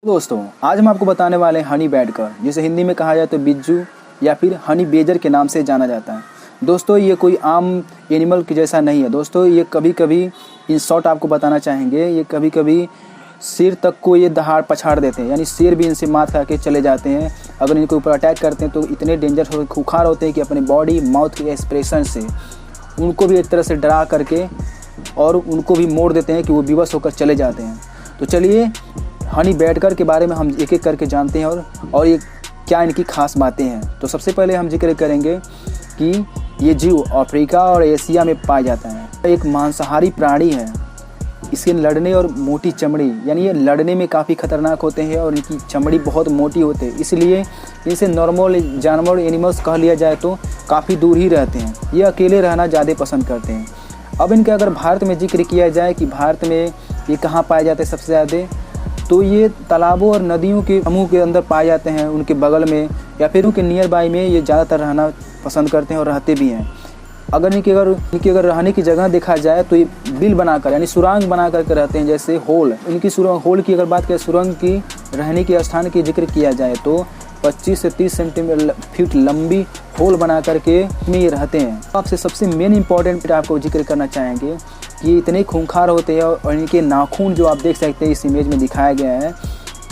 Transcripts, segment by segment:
दोस्तों आज हम आपको बताने वाले हैं हनी बैडकर, जिसे हिंदी में कहा जाए तो बिज्जू या फिर हनी बेजर के नाम से जाना जाता है। दोस्तों ये कोई आम एनिमल के जैसा नहीं है। दोस्तों ये कभी कभी इन शॉर्ट आपको बताना चाहेंगे, ये कभी कभी शेर तक को ये दहाड़ पछाड़ देते हैं, यानी शेर भी इनसे मात खा के चले जाते हैं। अगर इनके ऊपर अटैक करते हैं तो इतने डेंजर और खूंखार होते हैं कि अपने बॉडी माउथ के एक्सप्रेशन से उनको भी एक तरह से डरा करके और उनको भी मोड़ देते हैं कि वो बेबस होकर चले जाते हैं। तो चलिए हनी बैडकर के बारे में हम एक एक करके जानते हैं और ये क्या इनकी खास बातें हैं। तो सबसे पहले हम जिक्र करेंगे कि ये जीव अफ्रीका और एशिया में पाया जाता है। एक मांसाहारी प्राणी है। इसके लड़ने और मोटी चमड़ी, यानी ये लड़ने में काफ़ी खतरनाक होते हैं और इनकी चमड़ी बहुत मोटी होती है, इसलिए इनसे नॉर्मल जानवर एनिमल्स कह लिया जाए तो काफ़ी दूर ही रहते हैं। ये अकेले रहना ज़्यादा पसंद करते हैं। अब इनके अगर भारत में जिक्र किया जाए कि भारत में ये कहाँ पाए जाते हैं सबसे ज़्यादा, तो ये तालाबों और नदियों के समूह के अंदर पाए जाते हैं, उनके बगल में या फिर उनके नियर बाई में ये ज़्यादातर रहना पसंद करते हैं और रहते भी हैं। अगर इनकी अगर रहने की जगह देखा जाए तो ये बिल बनाकर यानी सुरंग बना करके रहते हैं, जैसे होल। इनकी सुरंग होल की अगर बात करें, सुरंग की रहने के स्थान की जिक्र किया जाए तो 25 से 30 सेंटीमीटर फीट लंबी होल बना करके में ये रहते हैं। आपसे सबसे मेन इंपॉर्टेंट आपको जिक्र करना चाहेंगे कि ये इतने खूंखार होते हैं और इनके नाखून जो आप देख सकते हैं इस इमेज में दिखाया गया है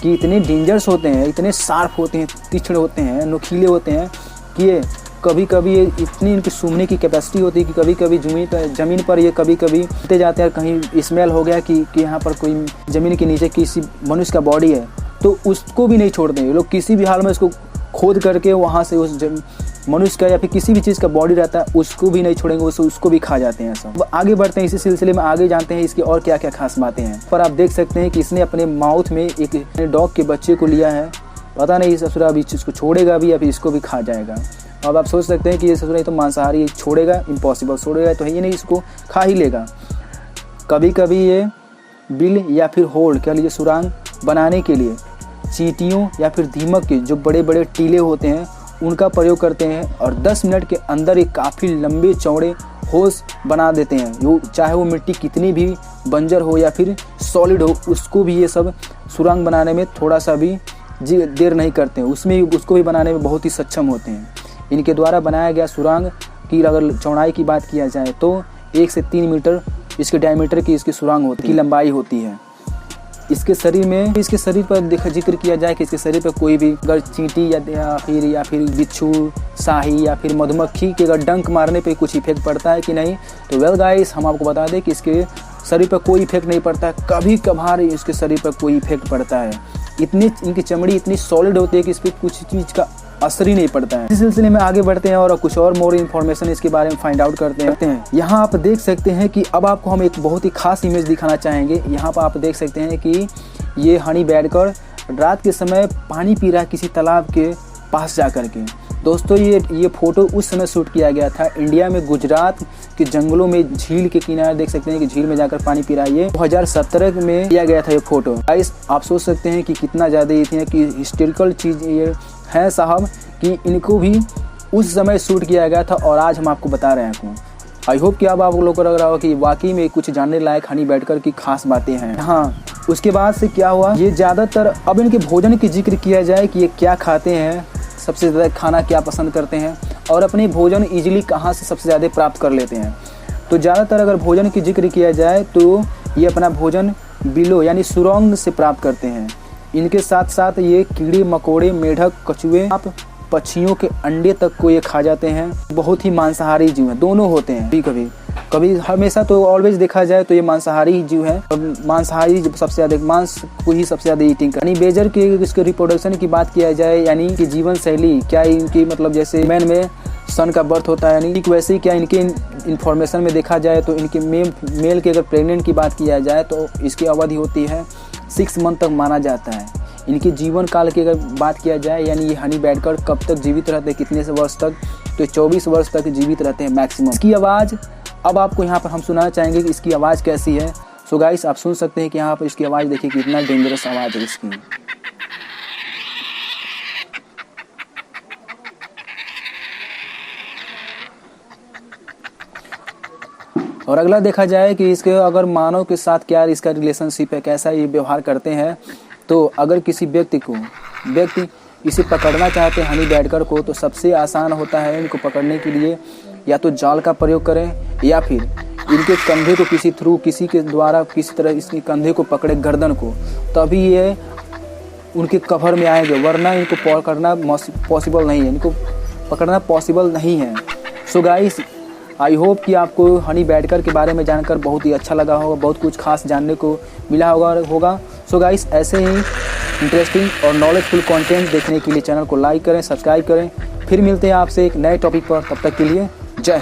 कि इतने डेंजरस होते हैं, इतने शार्प होते हैं, तीक्ष्ण होते हैं, नुकीले होते हैं कि ये कभी कभी ये इतनी इनकी सूंघने की कैपेसिटी होती है कि कभी कभी ज़मीन पर ये कभी कभी उठते जाते हैं। कहीं स्मेल हो गया कि यहाँ पर कोई ज़मीन के नीचे किसी मनुष्य का बॉडी है तो उसको भी नहीं छोड़ते हैं। ये लोग किसी भी हाल में उसको खोद करके वहाँ से उस मनुष्य का या फिर किसी भी चीज़ का बॉडी रहता है उसको भी नहीं छोड़ेंगे, उसको भी खा जाते हैं सब। आगे बढ़ते हैं इसी सिलसिले में, आगे जानते हैं इसकी और क्या क्या खास बातें हैं। पर आप देख सकते हैं कि इसने अपने माउथ में एक डॉग के बच्चे को लिया है। पता नहीं ससुरा अभी इसको छोड़ेगा भी या फिर इसको भी खा जाएगा। अब आप सोच सकते हैं कि ये ससुरा तो मांसाहारी छोड़ेगा, इम्पॉसिबल, छोड़ेगा तो है ही नहीं, इसको खा ही लेगा। कभी कभी ये बिल या फिर होल कह लीजिए सुरंग बनाने के लिए चींटियों या फिर दीमक के जो बड़े बड़े टीले होते हैं उनका प्रयोग करते हैं और 10 मिनट के अंदर एक काफ़ी लंबे चौड़े होस बना देते हैं। चाहे वो मिट्टी कितनी भी बंजर हो या फिर सॉलिड हो, उसको भी ये सब सुरंग बनाने में थोड़ा सा भी देर नहीं करते हैं, उसको भी बनाने में बहुत ही सक्षम होते हैं। इनके द्वारा बनाया गया सुरंग की अगर चौड़ाई की बात किया जाए तो 1 से 3 मीटर इसके डायमीटर की इसकी सुरंग होती है, लंबाई होती है। इसके शरीर पर जिक्र किया जाए कि इसके शरीर पर कोई भी अगर चींटी या फिर बिच्छू, शाही या फिर मधुमक्खी के अगर डंक मारने पे कुछ इफेक्ट पड़ता है कि नहीं, तो वेल गाइस हम आपको बता दें कि इसके शरीर पर कोई इफेक्ट नहीं पड़ता है। कभी कभार इसके शरीर पर कोई इफेक्ट पड़ता है। इनकी चमड़ी इतनी सॉलिड होती है कि इस पर कुछ चीज़ का असर ही नहीं पड़ता है। इस सिलसिले में आगे बढ़ते हैं और कुछ और मोर इन्फॉर्मेशन इसके बारे में फाइंड आउट करते हैं। यहाँ आप देख सकते हैं कि अब आपको हम एक बहुत ही खास इमेज दिखाना चाहेंगे। यहाँ पर आप देख सकते हैं कि ये हनी बैडकर रात के समय पानी पी रहा है किसी तालाब के पास जा कर के। दोस्तों ये फोटो उस समय शूट किया गया था इंडिया में, गुजरात के जंगलों में झील के किनारे देख सकते हैं कि झील में जाकर पानी पी रहा है। ये 2017 में लिया गया था ये फोटो। गाइस आप सोच सकते हैं कि कितना ज़्यादा ये कि हिस्टोरिकल चीज़ ये है साहब कि इनको भी उस समय शूट किया गया था और आज हम आपको बता रहे हैं। आई होप कि अब आप लोगों को लग रहा हो कि वाकई में कुछ जानने लायक हनी बैडकर की खास बातें हैं। हाँ, उसके बाद से क्या हुआ, ये ज़्यादातर अब इनके भोजन की जिक्र किया जाए कि ये क्या खाते हैं, सबसे ज़्यादा खाना क्या पसंद करते हैं और अपने भोजन ईजिली कहाँ से सबसे ज़्यादा प्राप्त कर लेते हैं। तो ज़्यादातर अगर भोजन की जिक्र किया जाए तो ये अपना भोजन बिलों यानी सुरंग से प्राप्त करते हैं। इनके साथ साथ ये कीड़े मकोड़े, मेढक, कछुए, पक्षियों के अंडे तक को ये खा जाते हैं। बहुत ही मांसाहारी जीव हैं, दोनों होते हैं। कभी हमेशा तो ऑलवेज देखा जाए तो ये मांसाहारी जीव है। मांसाहारी सबसे ज़्यादा मांस को ही सबसे ज़्यादा ईटिंग कर। यानी बेजर के इसके रिप्रोडक्शन की बात किया जाए, यानी कि जीवन शैली क्या इनकी, मतलब जैसे मैन में सन का बर्थ होता है, यानी वैसे ही क्या इनके इन्फॉर्मेशन में देखा जाए तो इनके मेल के अगर प्रेग्नेंट की बात किया जाए तो इसकी अवधि होती है 6 मंथ तक माना जाता है। इनके जीवन काल की अगर बात किया जाए, यानी ये हनी बैडकर कब तक जीवित रहते हैं, कितने से वर्ष तक, तो 24 वर्ष तक जीवित रहते हैं मैक्सिमम। इसकी आवाज़ अब आपको यहाँ पर हम सुनाना चाहेंगे कि इसकी आवाज़ कैसी है। सो गाइस आप सुन सकते हैं कि यहाँ पर इसकी आवाज़ देखिए कितना डेंजरस आवाज़ है इसकी। और अगला देखा जाए कि इसके अगर मानव के साथ क्या इसका रिलेशनशिप है, कैसा ये व्यवहार करते हैं, तो अगर किसी व्यक्ति इसे पकड़ना चाहते हैं हनी बैडगर को, तो सबसे आसान होता है इनको पकड़ने के लिए या तो जाल का प्रयोग करें या फिर इनके कंधे को किसी के द्वारा किसी तरह इसके कंधे को पकड़े, गर्दन को, तभी ये उनके कवर में आएंगे, वरना इनको पकड़ना पॉसिबल नहीं है, इनको पकड़ना पॉसिबल नहीं है। सो गाइस, आई होप कि आपको हनी बैडगर के बारे में जानकर बहुत ही अच्छा लगा होगा, बहुत कुछ खास जानने को मिला होगा। सो गाइस, ऐसे ही इंटरेस्टिंग और नॉलेजफुल कंटेंट देखने के लिए चैनल को लाइक करें, सब्सक्राइब करें। फिर मिलते हैं आपसे एक नए टॉपिक पर, तब तक के लिए जय हिंद।